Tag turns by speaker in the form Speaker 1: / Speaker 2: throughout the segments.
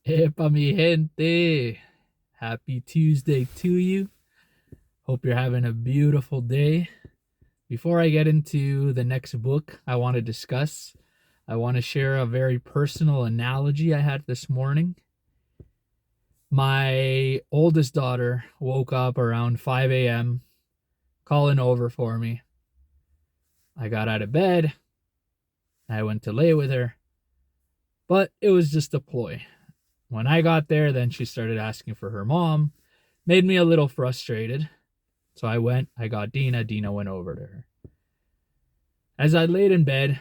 Speaker 1: Epa mi gente. Happy Tuesday to you. Hope you're having a beautiful day. Before I get into the next book I want to discuss, I want to share a very personal analogy I had this morning. My oldest daughter woke up around 5 a.m. calling over for me. I got out of bed. I went to lay with her, but it was just a ploy. When I got there, then she started asking for her mom. Made me a little frustrated. So I got Dina. Dina went over to her. As I laid in bed,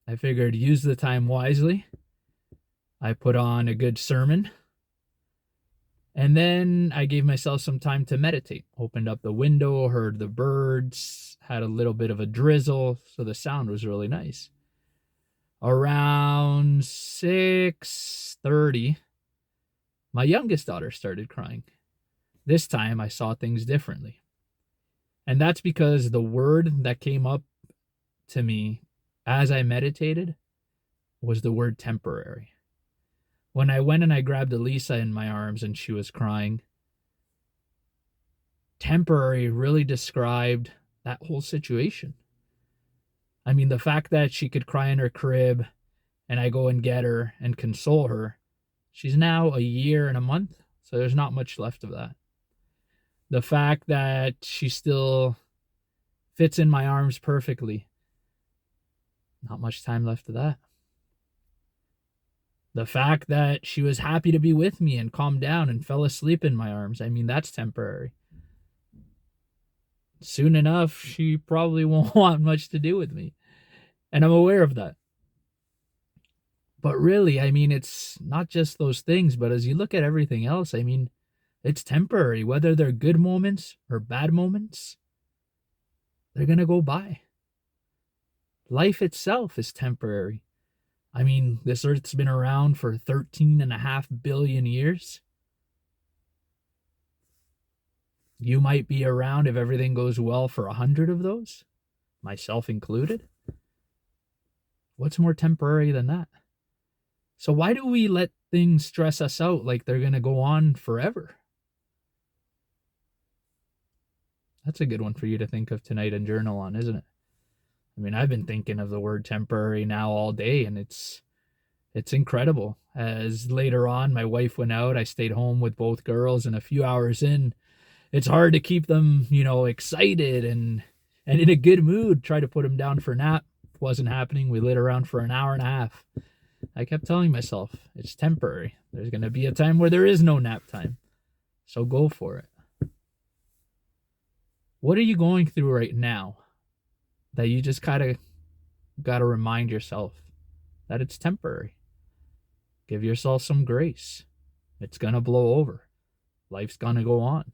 Speaker 1: I figured use the time wisely. I put on a good sermon. And then I gave myself some time to meditate. Opened up the window, heard the birds, had a little bit of a drizzle, so the sound was really nice. Around 6:30, my youngest daughter started crying. This time I saw things differently. And that's because the word that came up to me as I meditated was the word temporary. When I went and I grabbed Elisa in my arms and she was crying, temporary really described that whole situation. I mean, the fact that she could cry in her crib and I go and get her and console her, she's now a year and a month, so there's not much left of that. The fact that she still fits in my arms perfectly, not much time left of that. The fact that she was happy to be with me and calmed down and fell asleep in my arms, I mean, that's temporary. Soon enough, she probably won't want much to do with me. And I'm aware of that. But really, I mean, it's not just those things, but as you look at everything else, I mean, it's temporary. Whether they're good moments or bad moments, they're going to go by. Life itself is temporary. I mean, this earth's been around for 13.5 billion years. You might be around if everything goes well for 100 of those, myself included. What's more temporary than that? So why do we let things stress us out like they're going to go on forever? That's a good one for you to think of tonight and journal on, isn't it? I mean, I've been thinking of the word temporary now all day, and it's incredible. As later on my wife went out, I stayed home with both girls, and a few hours in, it's hard to keep them, excited and in a good mood. Try to put them down for a nap. Wasn't happening. We lit around for an hour and a half. I kept telling myself it's temporary. There's going to be a time where there is no nap time. So go for it. What are you going through right now that you just kind of got to remind yourself that it's temporary? Give yourself some grace. It's going to blow over. Life's going to go on.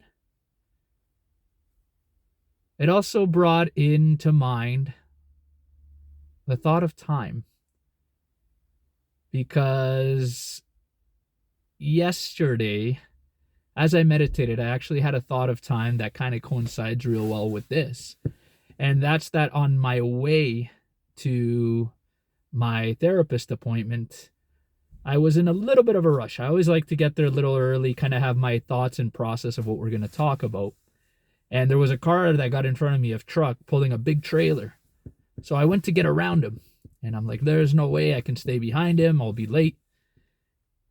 Speaker 1: It also brought into mind the thought of time, because yesterday, as I meditated, I actually had a thought of time that kind of coincides real well with this. And that's that on my way to my therapist appointment, I was in a little bit of a rush. I always like to get there a little early, kind of have my thoughts and process of what we're going to talk about. And there was a car that got in front of me, a truck pulling a big trailer. So I went to get around him. And I'm like, there's no way I can stay behind him. I'll be late.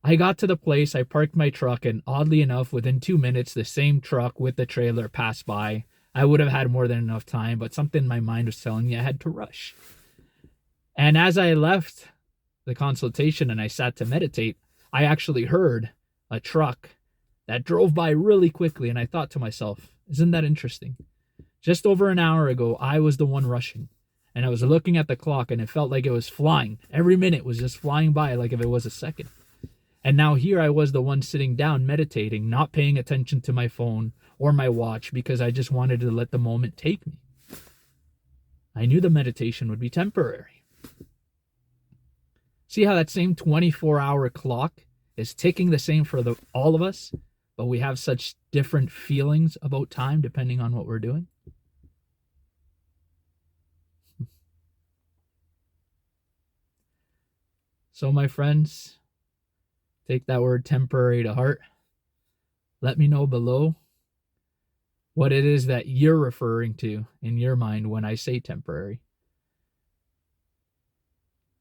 Speaker 1: I got to the place, I parked my truck, and oddly enough, within 2 minutes, the same truck with the trailer passed by. I would have had more than enough time, but something in my mind was telling me I had to rush. And as I left the consultation and I sat to meditate, I actually heard a truck that drove by really quickly. And I thought to myself, isn't that interesting? Just over an hour ago, I was the one rushing. And I was looking at the clock and it felt like it was flying. Every minute was just flying by like if it was a second. And now here I was the one sitting down meditating, not paying attention to my phone or my watch because I just wanted to let the moment take me. I knew the meditation would be temporary. See how that same 24-hour clock is ticking the same for all of us, but we have such different feelings about time depending on what we're doing? So, my friends, Take that word temporary to heart. Let me know below what it is that you're referring to in your mind when I say temporary.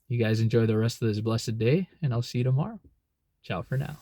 Speaker 1: You guys enjoy the rest of this blessed day, and I'll see you tomorrow. Ciao for now.